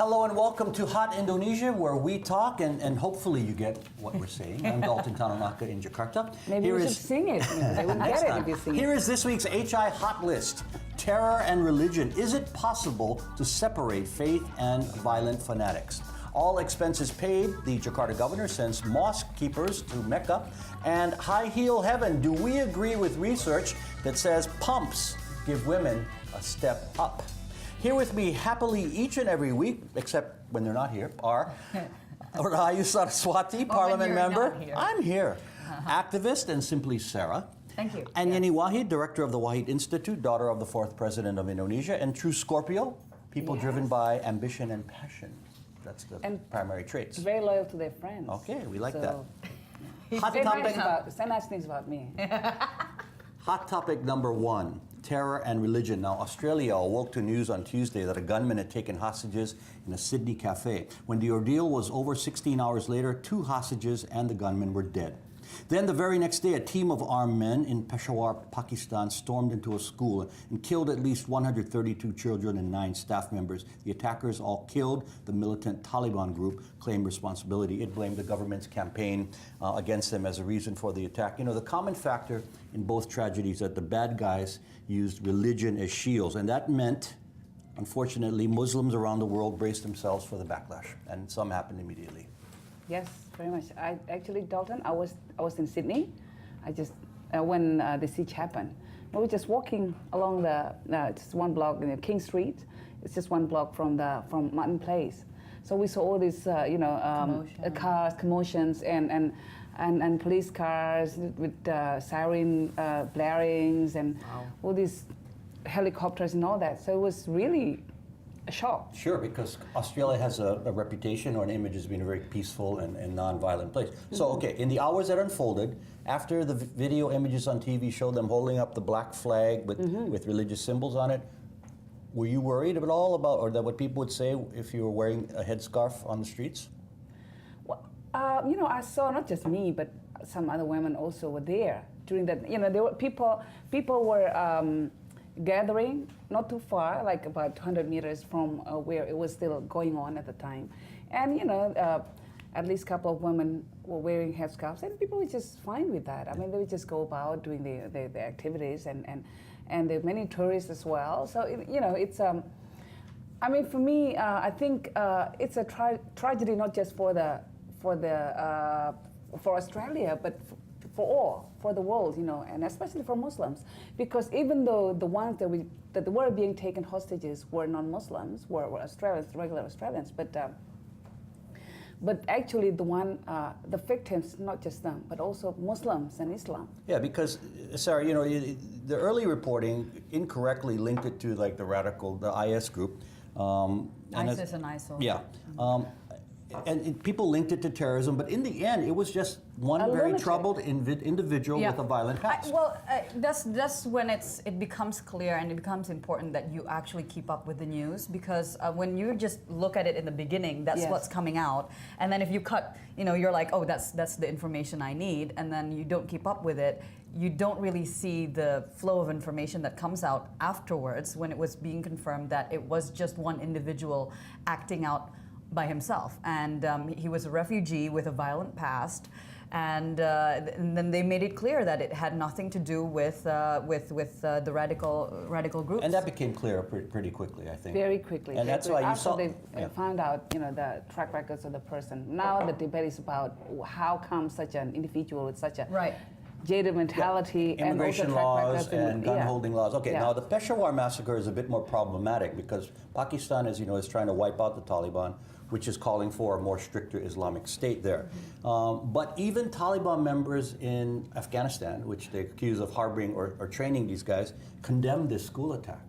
Hello and welcome to Hot Indonesia, where we talk and hopefully you get what we're saying. I'm Dalton Tanamaka in Jakarta. Maybe you should sing it. They wouldn't get it if you sing it. Here is this week's HI Hot List. Terror and religion. Is it possible to separate faith and violent fanatics? All expenses paid. The Jakarta governor sends mosque keepers to Mecca. And high heel heaven. Do we agree with research that says pumps give women a step up? Here with me happily each and every week, except when they're not here, are Rahayu Saraswati, Parliament member. I'm here. Activist and Simply Sarah. Thank you. And Yeni Wahid, director of the Wahid Institute, daughter of the fourth president of Indonesia, and true Scorpio, people driven by ambition and passion. That's the primary traits. Very loyal to their friends. Okay, we like that. Hot topic. Say nice things about me. Hot topic number one. Terror and religion. Now, Australia awoke to news on Tuesday that a gunman had taken hostages in a Sydney cafe. When the ordeal was over, 16 hours later, 2 hostages and the gunman were dead. Then the very next day, a team of armed men in Peshawar, Pakistan, stormed into a school and killed at least 132 children and 9 staff members. The attackers all killed. The militant Taliban group claimed responsibility. It blamed the government's campaign against them as a reason for the attack. You know, the common factor in both tragedies is that the bad guys used religion as shields, and that meant, unfortunately, Muslims around the world braced themselves for the backlash, and some happened immediately. Yes, very much. I actually, Dalton, I was in Sydney. I just when the siege happened, we were just walking along the just one block in King Street. It's just one block from Martin Place. So we saw all these cars, commotions, and police cars with siren blarings and all these helicopters and all that. So it was really a shock. Sure, because Australia has a reputation or an image as being a very peaceful and non-violent place. So, okay, in the hours that unfolded, after the video images on TV showed them holding up the black flag with religious symbols on it, were you worried at all about, or that what people would say if you were wearing a headscarf on the streets? Well, you know, I saw not just me, but some other women also were there during that. You know, there were people were gathering not too far, like about 200 meters from where it was still going on at the time. And, you know, at least a couple of women were wearing headscarves, and people were just fine with that. I mean, they would just go about doing the activities, and there are many tourists as well. So, you know, it's, I mean, for me, I think it's a tragedy not just for Australia, but for the world, you know, and especially for Muslims, because even though the ones that were being taken hostages were non-Muslims, were Australians, regular Australians, but actually the victims, not just them, but also Muslims and Islam. Yeah, because, Sarah, you know, the early reporting incorrectly linked it to like the IS group. ISIS and ISIL. Yeah. And people linked it to terrorism, but in the end, it was just one very troubled individual with a violent past. That's when it becomes clear and it becomes important that you actually keep up with the news, because when you just look at it in the beginning, that's what's coming out, and then if you cut, you know, you're like, oh, that's the information I need, and then you don't keep up with it. You don't really see the flow of information that comes out afterwards when it was being confirmed that it was just one individual acting out by himself, and he was a refugee with a violent past, and then they made it clear that it had nothing to do with the radical groups. And that became clear pretty quickly, I think. Very quickly. And that's why you saw. They found out, you know, the track records of the person. Now the debate is about how come such an individual with such a jaded mentality, immigration and laws and gun-holding laws. Okay, now the Peshawar massacre is a bit more problematic because Pakistan, as you know, is trying to wipe out the Taliban, which is calling for a more stricter Islamic state there. But even Taliban members in Afghanistan, which they accuse of harboring or training these guys, condemned this school attack.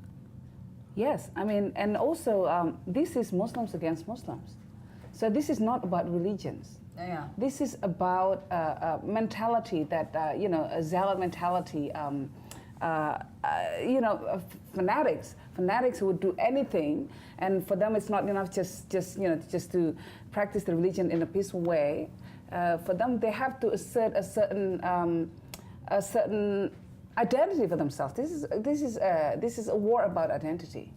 Yes, I mean, and also this is Muslims against Muslims. So this is not about religions. Yeah. This is about a mentality that, you know, a zealot mentality, you know, fanatics who would do anything, and for them it's not enough just to practice the religion in a peaceful way. For them, they have to assert a certain identity for themselves. This is a war about identity.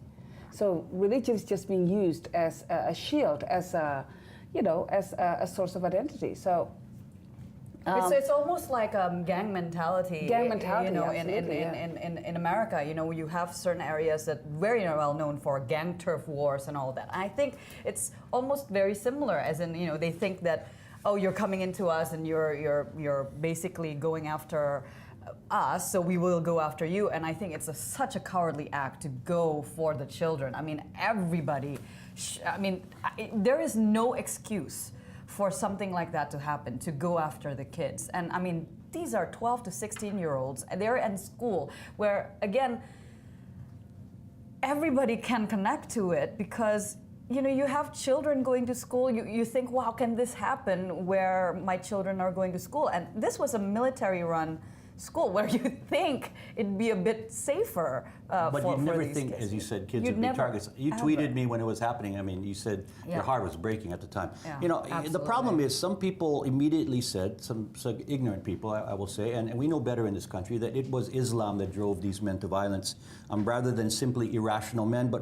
So religion is just being used as a shield, as a, as a source of identity. So it's almost like gang mentality. Gang mentality, you know, absolutely, in America, you know, you have certain areas that very well known for gang turf wars and all that. I think it's almost very similar, as in, you know, they think that, oh, you're coming into us and you're basically going after us, so we will go after you. And I think it's such a cowardly act to go for the children. I mean, everybody. There is no excuse for something like that to happen, to go after the kids. And I mean, these are 12 to 16-year-olds, and they're in school where, again, everybody can connect to it because, you know, you have children going to school. You think, wow, can this happen where my children are going to school? And this was a military-run school where you think it'd be a bit safer but for you never these think, kids. as you said, kids You'd would be never, targets. You ever. tweeted me when it was happening. I mean, you said Yeah. your heart was breaking at the time. Yeah, You know, the absolutely. problem is some people immediately said, some ignorant people, I will say, and we know better in this country, that it was Islam that drove these men to violence rather than simply irrational men.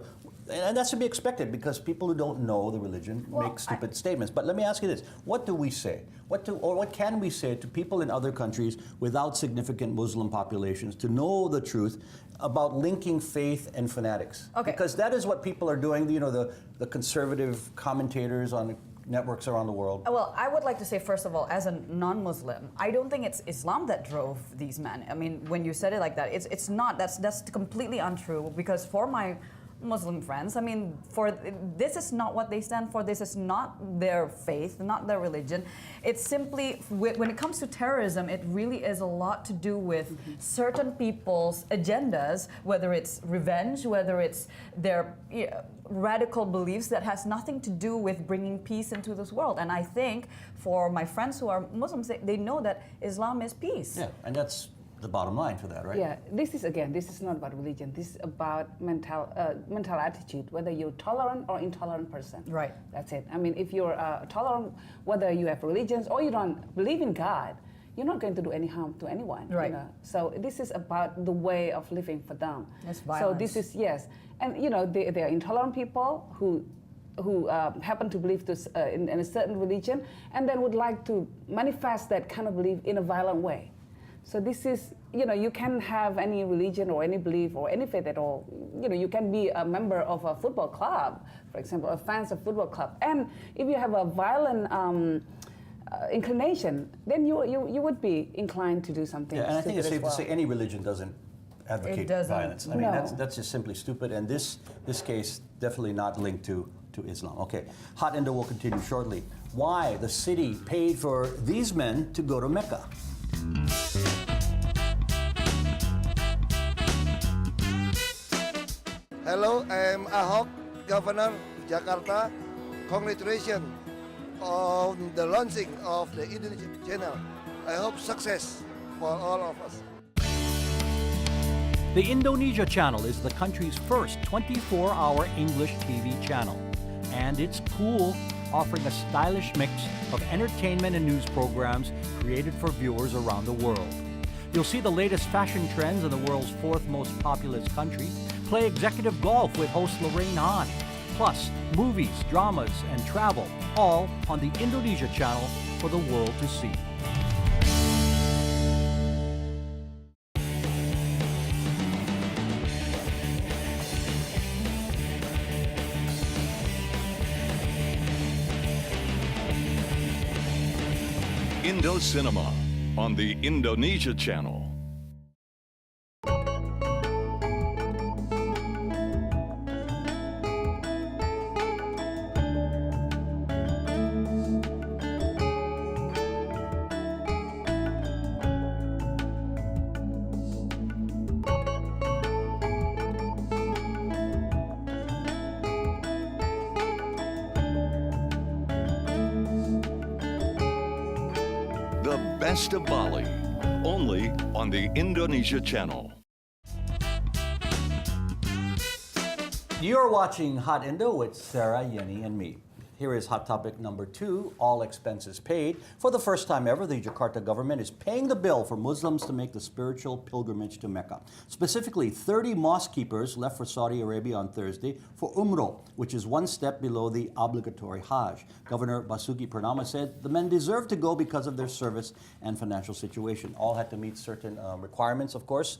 And that's to be expected because people who don't know the religion make stupid statements. But let me ask you this: what do we say? What can we say to people in other countries without significant Muslim populations to know the truth about linking faith and fanatics? Okay. Because that is what people are doing. You know, the conservative commentators on networks around the world. Well, I would like to say, first of all, as a non-Muslim, I don't think it's Islam that drove these men. I mean, when you said it like that, it's not. That's completely untrue because for my Muslim friends, I mean, this is not what they stand for. This is not their faith, not their religion. It's simply, when it comes to terrorism, it really is a lot to do with certain people's agendas, whether it's revenge, whether it's their radical beliefs that has nothing to do with bringing peace into this world. And I think for my friends who are Muslims, they know that Islam is peace. Yeah, and that's the bottom line for that, right? Yeah, this is not about religion. This is about mental attitude, whether you're tolerant or intolerant person. Right. That's it. I mean, if you're tolerant, whether you have religions or you don't believe in God, you're not going to do any harm to anyone. Right. You know? So this is about the way of living for them. It's violence. So this is, yes. And, you know, they are intolerant people who happen to believe this, in a certain religion and then would like to manifest that kind of belief in a violent way. So this is, you know, you can have any religion or any belief or any faith at all. You know, you can be a member of a football club, for example, a fans of football club. And if you have a violent inclination, then you would be inclined to do something. Yeah, and I think it's safe stupid as to say any religion doesn't advocate violence. I mean, No. that's just simply stupid. And this case definitely not linked to Islam. Okay, Hot Indo will continue shortly. Why the city paid for these men to go to Mecca. Hello, I'm Ahok, Governor of Jakarta. Congratulations on the launching of the Indonesia channel. I hope success for all of us. The Indonesia Channel is the country's first 24-hour English TV channel. And it's cool, offering a stylish mix of entertainment and news programs created for viewers around the world. You'll see the latest fashion trends in the world's fourth most populous country, play executive golf with host Lorraine Hahn, plus movies, dramas, and travel, all on the Indonesia Channel for the world to see. Indo Cinema on the Indonesia Channel. The best of Bali, only on the Indonesia Channel. You're watching Hot Indo with Sarah, Yenny, and me. Here is hot topic number 2, all expenses paid. For the first time ever, the Jakarta government is paying the bill for Muslims to make the spiritual pilgrimage to Mecca. Specifically, 30 mosque keepers left for Saudi Arabia on Thursday for Umrah, which is one step below the obligatory Hajj. Governor Basuki Purnama said the men deserve to go because of their service and financial situation. All had to meet certain requirements, of course,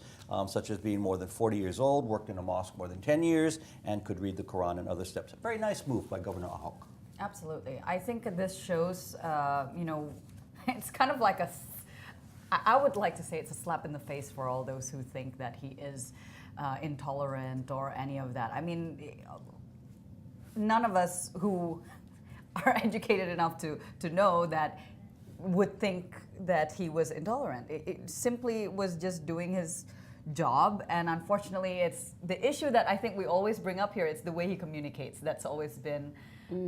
such as being more than 40 years old, worked in a mosque more than 10 years, and could read the Quran and other steps. A very nice move by Governor Ahok. Absolutely. I think this shows, it's kind of like I would like to say it's a slap in the face for all those who think that he is intolerant or any of that. I mean, none of us who are educated enough to know that would think that he was intolerant. It simply was just doing his job, and unfortunately it's the issue that I think we always bring up here. It's the way he communicates that's always been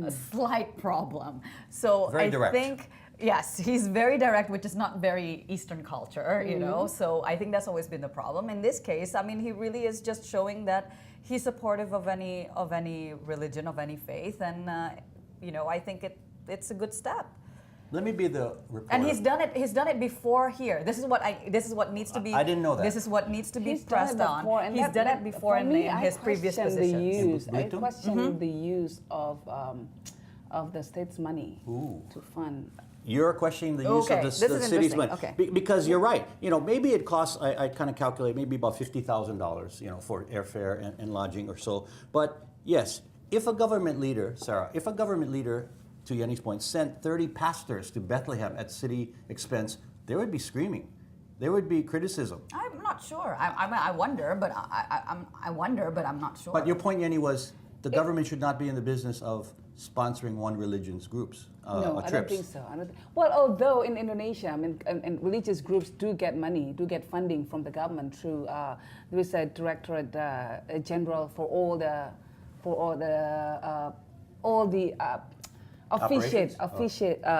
a slight problem. So Very I direct. think yes, he's very direct, which is not very Eastern culture, you know. So I think that's always been the problem. In this case, I mean, he really is just showing that he's supportive of any religion, of any faith, and I think it's a good step. Let me be the reporter. And he's done it before here. This is what needs to be. I didn't know that. This is what needs to be He's done pressed it before, on. and He's that- done that- it before for in me, his previous question positions. I Bluetooth? question the use of the state's money Ooh. to fund. You're questioning the use Okay, of this the is city's interesting. money. Okay. Because you're right. Maybe it costs, I kind of calculate, maybe about $50,000, for airfare and lodging or so. But yes, if a government leader, Sarah, to Yenny's point, sent 30 pastors to Bethlehem at city expense, they would be screaming. There would be criticism. I'm not sure. I wonder, but I wonder, but I'm not sure. But your point, Yenny, was the government should not be in the business of sponsoring one religion's groups. No, I trips. don't think so. Well, although in Indonesia, I mean, and religious groups do get money, do get funding from the government through there is a directorate general for all the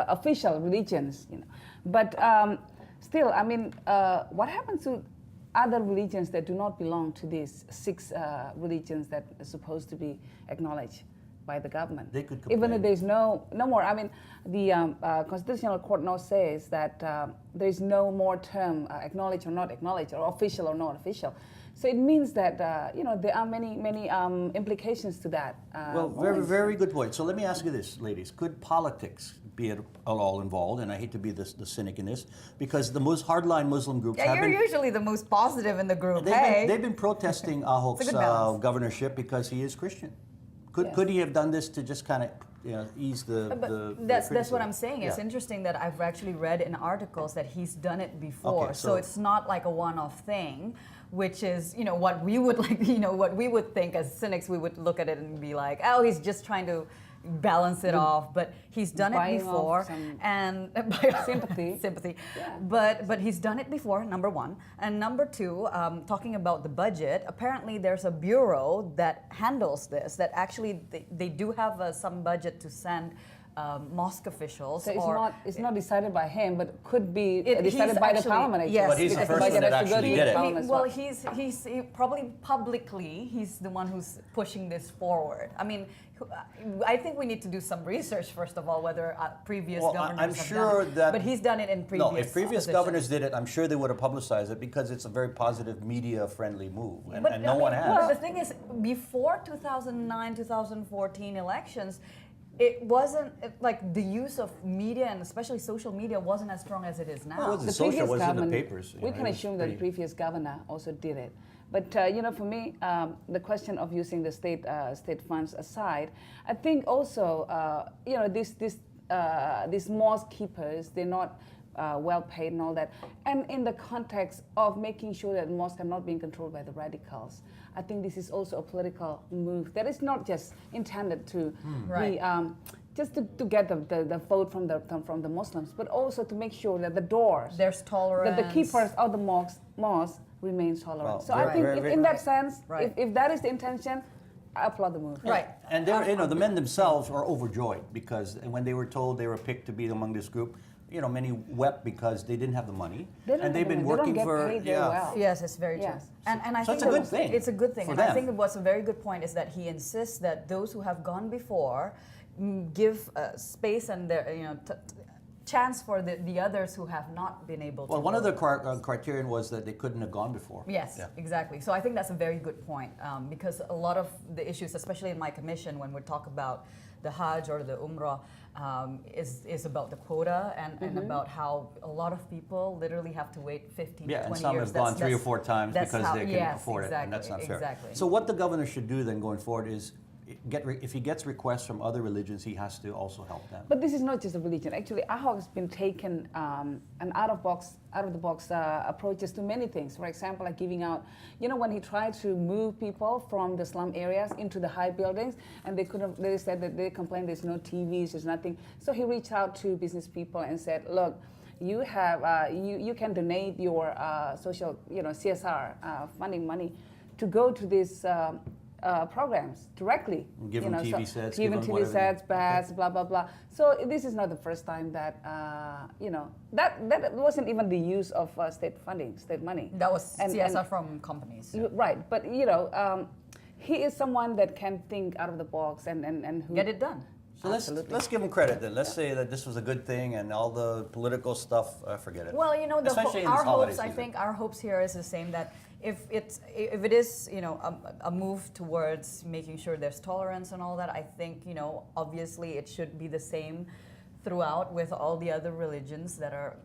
official religions, But still, I mean, what happens to other religions that do not belong to these 6 religions that are supposed to be acknowledged by the government? They could Even complain. if there's no more. I mean, the Constitutional Court now says that there is no more term acknowledged or not acknowledged, or official or not official. So it means that there are many implications to that. Well, very, very good point. So let me ask you this, ladies. Could politics be at all involved? And I hate to be the cynic in this, because the hardline Muslim groups yeah, have you're been... usually the most positive in the group. They've been protesting It's a Ahok's good balance. governorship because he is Christian. Yes. Could he have done this to just kind of ease the That's what criticism? I'm saying. It's Yeah. interesting that I've actually read in articles that he's done it before. Okay, so so- it's not like a one-off thing, which is what we would what we would think as cynics. We would look at it and be like, oh, he's just trying to balance it off, but he's done it Buying off before some and sympathy. Yeah. but he's done it before, number one. And number two, talking about the budget, apparently there's a bureau that handles this, that actually they do have some budget to send mosque officials. So or it's not decided by him, but could be He's decided by the actually- parliament. Actually. yes, But he's the Because first budget one that has to go actually to did the it. parliament as well, well. he probably publicly, he's the one who's pushing this forward. I mean, I think we need to do some research first of all, whether previous Well, governors I'm have sure done it. that- But he's done it in previous. No, if previous positions. governors did it, I'm sure they would have publicized it because it's a very positive, media-friendly move, and But no I mean, one has. Well, the thing is, before 2009, 2014 elections, it wasn't like the use of media and especially social media wasn't as strong as it is now. Well, it was The social previous was in the government, papers. We it can was assume that the pretty- previous governor also did it. But for me, the question of using the state funds aside, I think also these mosque keepers, they're not well paid and all that. And in the context of making sure that mosques are not being controlled by the radicals, I think this is also a political move that is not just intended to Right. be just to get the vote from the Muslims, but also to make sure that the doors, There's tolerance. that the keepers of the mosque remains tolerant. Well, So I very- think very- in that sense, Right. if that is the intention, I applaud the move. Right. And the men themselves are overjoyed because when they were told they were picked to be among this group, many wept because they didn't have the money, They don't and they've have the been money. They working don't get for paid very well. Yes, it's very true. Yes. And I So think it's a good thing It's a good thing. for And I them. think what's a very good point is that he insists that those who have gone before, give space and their chance for the others who have not been able to. Well, one of go. the criterion was that they couldn't have gone before. Yes, Yeah. exactly. So I think that's a very good point because a lot of the issues, especially in my commission, when we talk about the Hajj or the Umrah, is about the quota and about how a lot of people literally have to wait 15 Yeah, to 20 and some years. have gone 3 or 4 times that's because how- they can yes, afford it, and that's not fair. Exactly. So what the governor should do then going forward is, if he gets requests from other religions, he has to also help them. But this is not just a religion. Actually, AHOC has been taken an out of the box approaches to many things. For example, like giving out, when he tried to move people from the slum areas into the high buildings, and they said that they complained there's no TVs, there's nothing. So he reached out to business people and said, look, you have you can donate your social, CSR funding money to go to these. Programs directly. Give them TV sets, give give them them TV whatever sets, they- bags, blah blah blah. So this is not the first time that that wasn't even the use of state funding, state money. That was And- CSR from companies. Right, but he is someone that can think out of the box and who Get it done. So let's give him credit then. Let's say that this was a good thing, and all the political stuff, forget it. Well, Especially in our this holiday hopes. I season. think our hopes here is the same, that if it is a move towards making sure there's tolerance and all that, I think obviously it should be the same throughout with all the other religions that are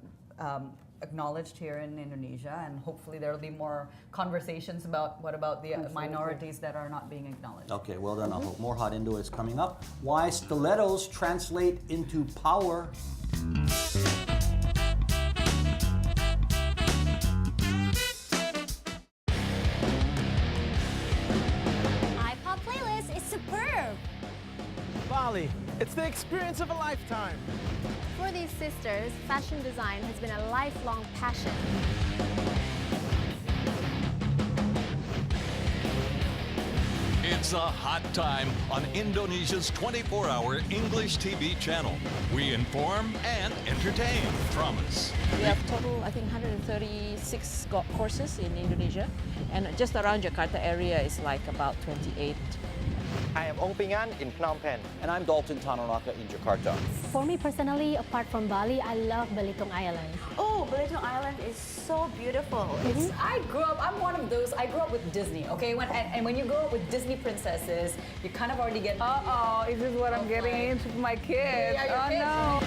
acknowledged here in Indonesia, and hopefully there will be more conversations about what about the minorities that are not being acknowledged. Okay, well done. I hope more Hot Indo is coming up. Why stilettos translate into power. iPod playlist is superb. Bali, it's the experience of a lifetime. For these sisters, fashion design has been a lifelong passion. It's a hot time on Indonesia's 24-hour English TV channel. We inform and entertain. Promise. We have total, I think, 136 courses in Indonesia, and just around Jakarta area is like about 28. I am Ong Pingan in Phnom Penh. And I'm Dalton Tanonaka in Jakarta. For me personally, apart from Bali, I love Belitung Island. Oh, Belitung Island is so beautiful. I'm one of those, I grew up with Disney, okay? And when you grow up with Disney princesses, you kind of already get... Is this what I'm getting into for my kids? Yeah, your kids. No.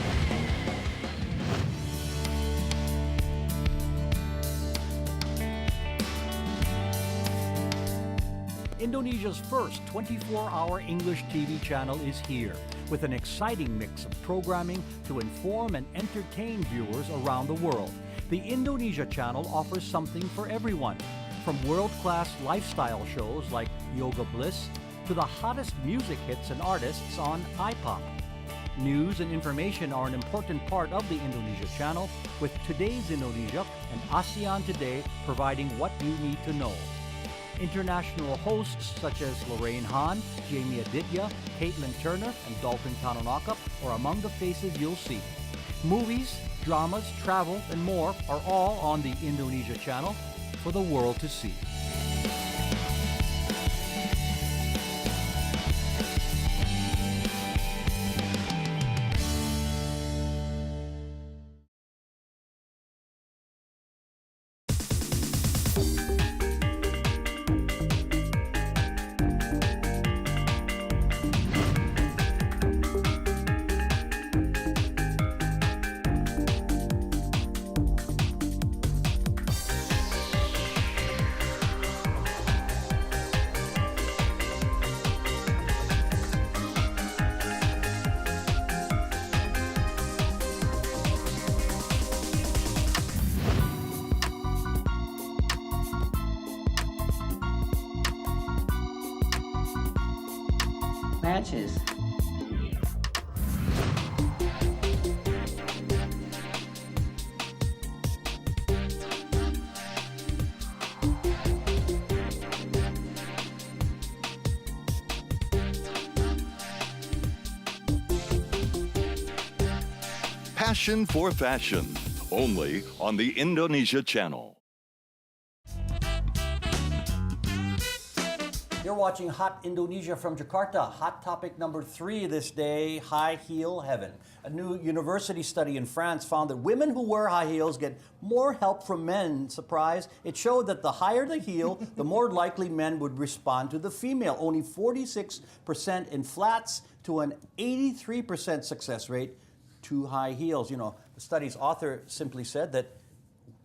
Indonesia's first 24-hour English TV channel is here, with an exciting mix of programming to inform and entertain viewers around the world. The Indonesia channel offers something for everyone, from world-class lifestyle shows like Yoga Bliss to the hottest music hits and artists on iPop. News and information are an important part of the Indonesia channel, with Today's Indonesia and ASEAN Today providing what you need to know. International hosts such as Lorraine Hahn, Jamie Aditya, Caitlin Turner, and Dalton Tanonaka are among the faces you'll see. Movies, dramas, travel, and more are all on the Indonesia channel for the world to see. Matches. Passion for fashion. Only on the Indonesia channel. You're watching Hot Indonesia from Jakarta. Hot topic number 3 this day, high heel heaven. A new university study in France found that women who wear high heels get more help from men. Surprise. It showed that the higher the heel, the more likely men would respond to the female. Only 46% in flats to an 83% success rate to high heels. You know, the study's author simply said that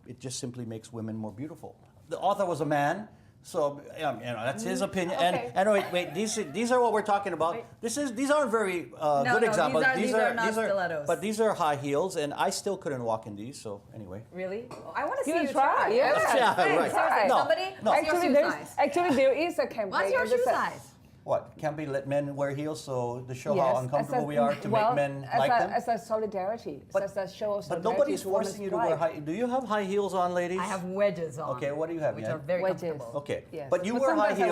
it just simply makes women more beautiful. The author was a man. So you know, that's his opinion. Okay. And wait, these are what we're talking about. These aren't very good examples. These are not stilettos. But these are high heels, and I still couldn't walk in these. So anyway. Really? I want to see You you try. Yeah. Yeah, Hey, right. seriously, No, somebody, no. what's your shoe size? Actually, there is a campaign. What's your shoe size? What? Can't we let men wear heels so to show Yes, how uncomfortable we are to make men like them? As a solidarity, as a show of solidarity. But nobody's to women's forcing you to wear pride. high. Do you have high heels on, ladies? I have wedges on. Okay, what do you have, Which Yan? are very Wedges. comfortable. Okay, Yes. but you But wear high sometimes I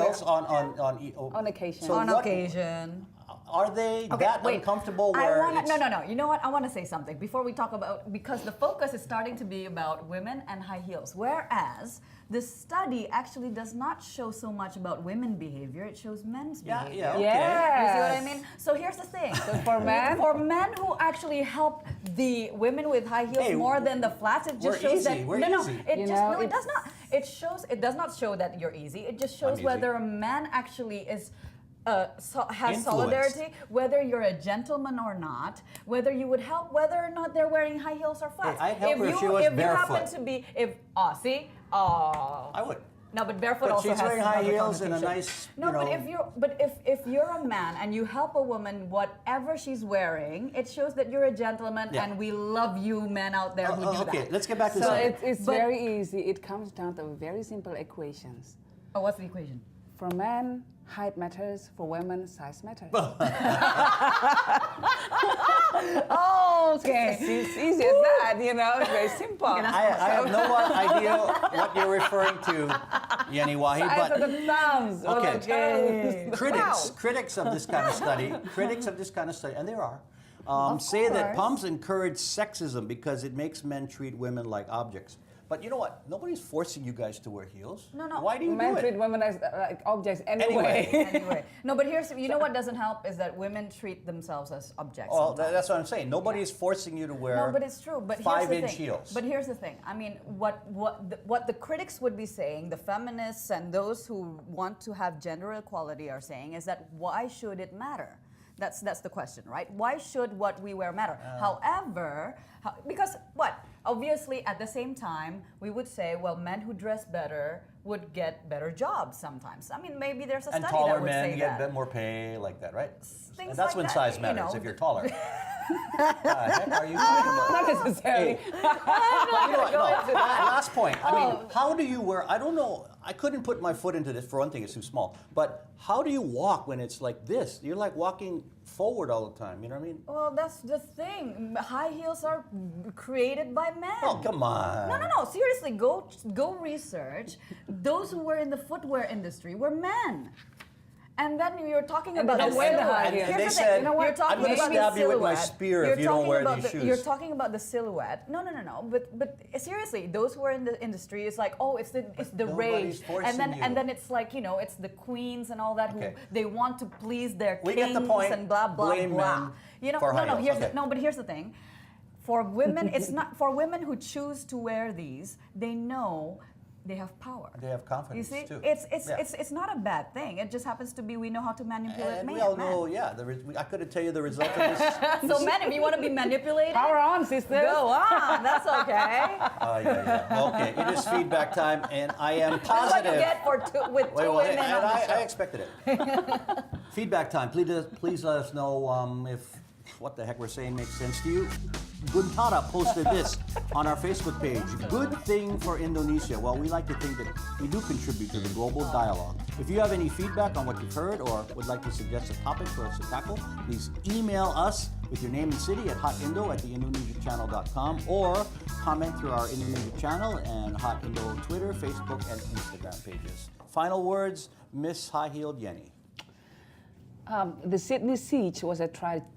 wear- heels on occasion. So On what- occasion. Are they Okay, that wait. uncomfortable? I Where wanna, it's- no. You know what? I want to say something before we talk about, because the focus is starting to be about women and high heels, whereas the study actually does not show so much about women behavior. It shows men's behavior. Yeah, okay. Yes. You see what I mean? So here's the thing. for men? For men who actually help the women with high heels Hey, more than the flats, it just we're shows easy, that we're no, easy. it You just know, no, it it's- does not. It does not show that you're easy. It just shows easy. whether a man actually is. Has Influenced. solidarity, whether you're a gentleman or not, whether you would help, whether or not they're wearing high heels or flats. I'd help her if she was if you happen barefoot. to be, I would. no, but barefoot But also she's has wearing high another heels and a connotation. nice, No, you know. but if you're a man and you help a woman whatever she's wearing, it shows that you're a gentleman, Yeah. and we love you men out there who do okay, that. let's get back to So this. it's But- very easy. It comes down to very simple equations. Oh, what's the equation? For men, height matters. For women, size matters. Oh, Okay, it's easy as that. You know, it's very simple. I have no idea what you're referring to, Yenny Wahi, Size but of the thumbs. or Okay. the toes. critics of this kind of study, and there are, say that course. pumps encourage sexism because it makes men treat women like objects. But you know what? Nobody's forcing you guys to wear heels. No. Why do you Men do treat it? women as like objects anyway. Anyway, no, but you know what doesn't help is that women treat themselves as objects. Well, sometimes. that's what I'm saying. Nobody is forcing you to wear. No, but it's true. But here's 5-inch the thing. heels. But here's the thing. I mean, what the critics would be saying, the feminists and those who want to have gender equality are saying, is that why should it matter? That's the question, right? Why should what we wear matter? However, because what? Obviously, at the same time, we would say, well, men who dress better would get better jobs sometimes. I mean, maybe there's a And study taller that would men say get a that. bit more pay, like that, right? Things And that's like when that, size you matters, know. if you're taller. Heck are you talking about? Not necessarily. You know what? No, last point. I mean, Oh. how do you wear? I don't know. I couldn't put my foot into this. For one thing, it's too small. But how do you walk when it's like this? You're like walking forward all the time. You know what I mean? Well, that's the thing. High heels are created by men. Oh, come on. No. Seriously, go research. Those who were in the footwear industry were men. And then you're talking And about they the don't wear the silhouette. high heels. And they Here's the said, thing. You know what? You're talking I'm gonna about stab the you with my silhouette. spear if You're you don't talking wear about these the- shoes. You're talking about the silhouette. No. But seriously, those who are in the industry, it's like, oh, it's the nobody's rage, forcing and you. then it's like, you know, it's the queens and all that Okay. who they want to please their We kings get the point. and blah blah Blame blah. men You know, for high no. heels. Here's Okay. no, but here's the thing. For women, it's not for women who choose to wear these. They know they have power. They have You confidence see, too. it's Yeah. not a bad thing. It just happens to be we know how to manipulate And men. we all know, yeah. I couldn't tell you the result of this. So men, if you want to be manipulated, Power on, sisters. go on. That's okay. Yeah. Okay, it is feedback time, and I am That's what positive. you get for with two Wait, women and on the show. I expected it. Feedback time. Please let us know if what the heck we're saying makes sense to you. Guntara posted this on our Facebook page. Good thing for Indonesia. Well, we like to think that we do contribute to the global dialogue. If you have any feedback on what you've heard or would like to suggest a topic for us to tackle, please email us with your name and city at hotindo@theindonesiachannel.com or comment through our Indonesia channel and Hot Indo Twitter, Facebook, and Instagram pages. Final words, Miss High-Heeled Yenny. The Sydney siege was a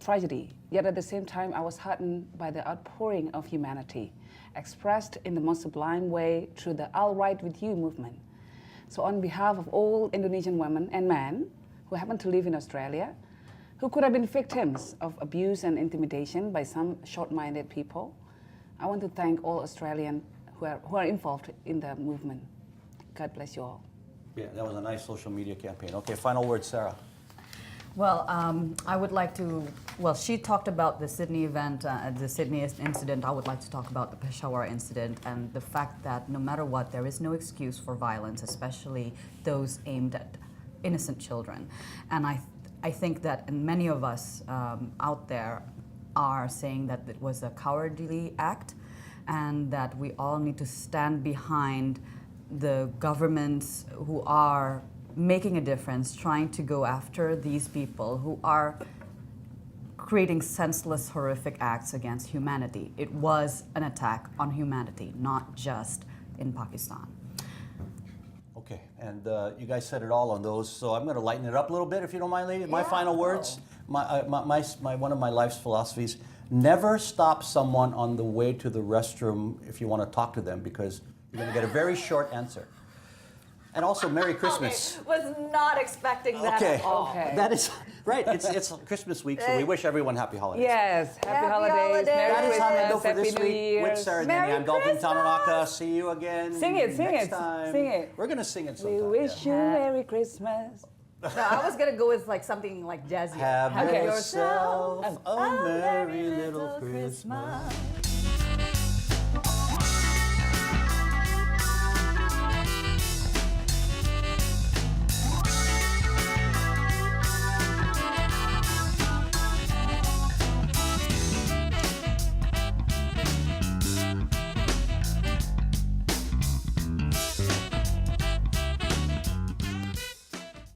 tragedy, yet at the same time I was heartened by the outpouring of humanity, expressed in the most sublime way through the I'll Ride With You movement. So on behalf of all Indonesian women and men who happen to live in Australia, who could have been victims of abuse and intimidation by some short-minded people, I want to thank all Australians who are involved in the movement. God bless you all. Yeah, that was a nice social media campaign. Okay, final word, Sarah. Well, I would like to, well, she talked about the Sydney event, the Sydney incident. I would like to talk about the Peshawar incident and the fact that no matter what, there is no excuse for violence, especially those aimed at innocent children. And I think that many of us out there are saying that it was a cowardly act and that we all need to stand behind the governments who are making a difference, trying to go after these people who are creating senseless, horrific acts against humanity. It was an attack on humanity, not just in Pakistan. Okay, and you guys said it all on those, so I'm going to lighten it up a little bit, if you don't mind, ladies. My final words, one of my life's philosophies: never stop someone on the way to the restroom if you want to talk to them, because you're going to get a very short answer. And also, Merry Christmas. Okay, was not expecting that at all. Okay. That is right. It's Christmas week, so we wish everyone happy holidays. Yes, happy holidays, holidays. Merry That is how we go Christmas, for Happy this New week with Year. Sarah Merry Denny. I'm Dalton Christmas. Tanonaka. See you again. Sing it, sing next it, time. sing it. We're gonna sing it We sometime. wish you Merry Christmas. No, I was gonna go with like something like jazzy. Have Okay. yourself a merry little Christmas.